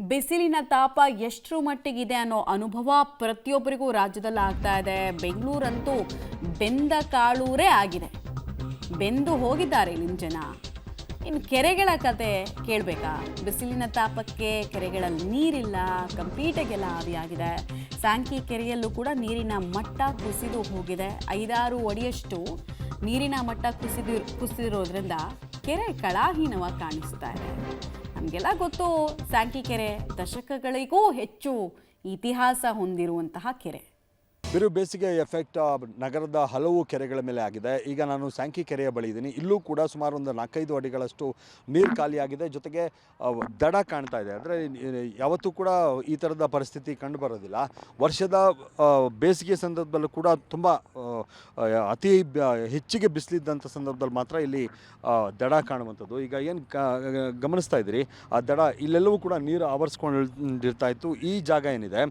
ಬಿಸಿಲಿನ ತಾಪ ಎಷ್ಟರ ಮಟ್ಟಿಗಿದೆ ಅನ್ನೋ ಅನುಭವ ಪ್ರತಿಯೊಬ್ಬರಿಗೂ ರಾಜ್ಯದಲ್ಲಿ ಆಗ್ತಾ ಇದೆ. ಬೆಂಗಳೂರಂತೂ ಬೆಂದ ಕಾಳೂರೇ ಆಗಿದೆ. ಬೆಂದು ಹೋಗಿದ್ದಾರೆ ಇಲ್ಲಿನ ಜನ. ಇನ್ನು ಕೆರೆಗಳ ಕತೆ ಕೇಳಬೇಕಾ? ಬಿಸಿಲಿನ ತಾಪಕ್ಕೆ ಕೆರೆಗಳಲ್ಲಿ ನೀರಿಲ್ಲ, ಕಂಪ್ಲೀಟಾಗೆಲ್ಲ ಆವಿಯಾಗಿದೆ. ಸ್ಯಾಂಕಿ ಕೆರೆಯಲ್ಲೂ ಕೂಡ ನೀರಿನ ಮಟ್ಟ ಕುಸಿದು ಹೋಗಿದೆ. 5-6 ಅಡಿಯಷ್ಟು ನೀರಿನ ಮಟ್ಟ ಕುಸಿದಿರೋದ್ರಿಂದ ಕೆರೆ ಕಳಾಹೀನವಾಗಿ ಕಾಣಿಸ್ತಾ ಇದೆ. ನಮಗೆಲ್ಲ ಗೊತ್ತು, ಸ್ಯಾಂಕಿ ಕೆರೆ ದಶಕಗಳಿಗೂ ಹೆಚ್ಚು ಇತಿಹಾಸ ಹೊಂದಿರುವಂತಹ ಕೆರೆ. ಬಿರು ಬೇಸಿಗೆ ಎಫೆಕ್ಟ್ ನಗರದ ಹಲವು ಕೆರೆಗಳ ಮೇಲೆ ಆಗಿದೆ. ಈಗ ನಾನು ಸ್ಯಾಂಕಿ ಕೆರೆಯ ಬಳಿ ಇದ್ದೀನಿ. ಇಲ್ಲೂ ಕೂಡ ಸುಮಾರು ಒಂದು 4-5 ಅಡಿಗಳಷ್ಟು ನೀರು ಖಾಲಿಯಾಗಿದೆ. ಜೊತೆಗೆ ದಡ ಕಾಣ್ತಾ ಇದೆ. ಅಂದರೆ ಯಾವತ್ತೂ ಕೂಡ ಈ ಥರದ ಪರಿಸ್ಥಿತಿ ಕಂಡುಬರೋದಿಲ್ಲ. ವರ್ಷದ ಬೇಸಿಗೆ ಸಂದರ್ಭದಲ್ಲೂ ಕೂಡ ತುಂಬ ಅತಿ ಹೆಚ್ಚಿಗೆ ಬಿಸಿಲಿದ್ದಂಥ ಸಂದರ್ಭದಲ್ಲಿ ಮಾತ್ರ ಇಲ್ಲಿ ದಡ ಕಾಣುವಂಥದ್ದು. ಈಗ ಏನು ಗಮನಿಸ್ತಾ ಇದ್ದೀರಿ, ಆ ದಡ ಇಲ್ಲೆಲ್ಲವೂ ಕೂಡ ನೀರು ಆವರಿಸ್ಕೊಂಡಿರ್ತಾ ಇತ್ತು. ಈ ಜಾಗ ಏನಿದೆ,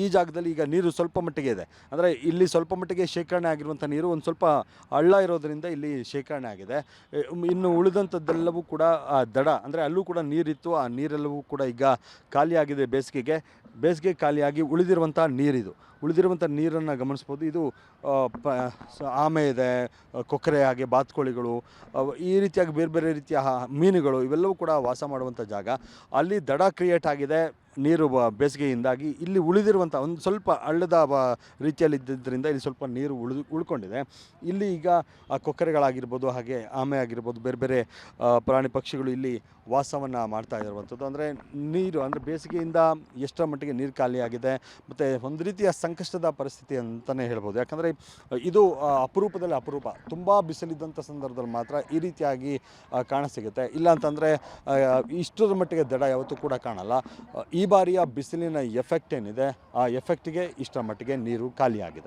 ಈ ಜಾಗದಲ್ಲಿ ಈಗ ನೀರು ಸ್ವಲ್ಪ ಮಟ್ಟಿಗೆ ಇದೆ. ಅಂದರೆ ಇಲ್ಲಿ ಸ್ವಲ್ಪ ಮಟ್ಟಿಗೆ ಶೇಖರಣೆ ಆಗಿರುವಂಥ ನೀರು ಒಂದು ಸ್ವಲ್ಪ ಹಳ್ಳ ಇರೋದರಿಂದ ಇಲ್ಲಿ ಶೇಖರಣೆ ಆಗಿದೆ. ಇನ್ನು ಉಳಿದಂಥದ್ದೆಲ್ಲವೂ ಕೂಡ ಆ ದಡ, ಅಂದರೆ ಅಲ್ಲೂ ಕೂಡ ನೀರಿತ್ತು. ಆ ನೀರೆಲ್ಲವೂ ಕೂಡ ಈಗ ಖಾಲಿಯಾಗಿದೆ. ಬೇಸಿಗೆ ಖಾಲಿಯಾಗಿ ಉಳಿದಿರುವಂಥ ನೀರಿದು. ಉಳಿದಿರುವಂಥ ನೀರನ್ನು ಗಮನಿಸ್ಬೋದು. ಇದು ಆಮೆ ಇದೆ, ಕೊಕ್ಕರೆ, ಹಾಗೆ ಬಾತುಕೋಳಿಗಳು, ಈ ರೀತಿಯಾಗಿ ಬೇರೆ ಬೇರೆ ರೀತಿಯ ಮೀನುಗಳು ಇವೆಲ್ಲವೂ ಕೂಡ ವಾಸ ಮಾಡುವಂಥ ಜಾಗ. ಅಲ್ಲಿ ದಡ ಕ್ರಿಯೇಟ್ ಆಗಿದೆ ನೀರು ಬೇಸಿಗೆಯಿಂದಾಗಿ. ಇಲ್ಲಿ ಉಳಿದಿರುವಂಥ ಒಂದು ಸ್ವಲ್ಪ ಹಳ್ಳದ ರೀತಿಯಲ್ಲಿದ್ದರಿಂದ ಇಲ್ಲಿ ಸ್ವಲ್ಪ ನೀರು ಉಳ್ಕೊಂಡಿದೆ. ಇಲ್ಲಿ ಈಗ ಕೊಕ್ಕರೆಗಳಾಗಿರ್ಬೋದು, ಹಾಗೆ ಆಮೆ ಆಗಿರ್ಬೋದು, ಬೇರೆ ಬೇರೆ ಪ್ರಾಣಿ ಪಕ್ಷಿಗಳು ಇಲ್ಲಿ ವಾಸವನ್ನು ಮಾಡ್ತಾ ಇರುವಂಥದ್ದು. ಅಂದರೆ ನೀರು, ಅಂದರೆ ಬೇಸಿಗೆಯಿಂದ ಎಷ್ಟರ ಮಟ್ಟಿಗೆ ನೀರು ಖಾಲಿಯಾಗಿದೆ ಮತ್ತು ಒಂದು ರೀತಿಯ ಸಂಕಷ್ಟದ ಪರಿಸ್ಥಿತಿ ಅಂತಲೇ ಹೇಳ್ಬೋದು. ಯಾಕಂದರೆ ಇದು ಅಪರೂಪದಲ್ಲಿ ಅಪರೂಪ. ತುಂಬ ಬಿಸಿಲಿದ್ದಂಥ ಸಂದರ್ಭದಲ್ಲಿ ಮಾತ್ರ ಈ ರೀತಿಯಾಗಿ ಕಾಣಸಿಗುತ್ತೆ. ಇಲ್ಲ ಅಂತಂದರೆ ಇಷ್ಟರ ಮಟ್ಟಿಗೆ ದಡ ಯಾವತ್ತೂ ಕೂಡ ಕಾಣಲ್ಲ. ಈ ಬಾರಿಯ ಬಿಸಿಲಿನ ಎಫೆಕ್ಟ್ ಏನಿದೆ, ಆ ಎಫೆಕ್ಟಿಗೆ ಇಷ್ಟರ ಮಟ್ಟಿಗೆ ನೀರು ಖಾಲಿಯಾಗಿದೆ.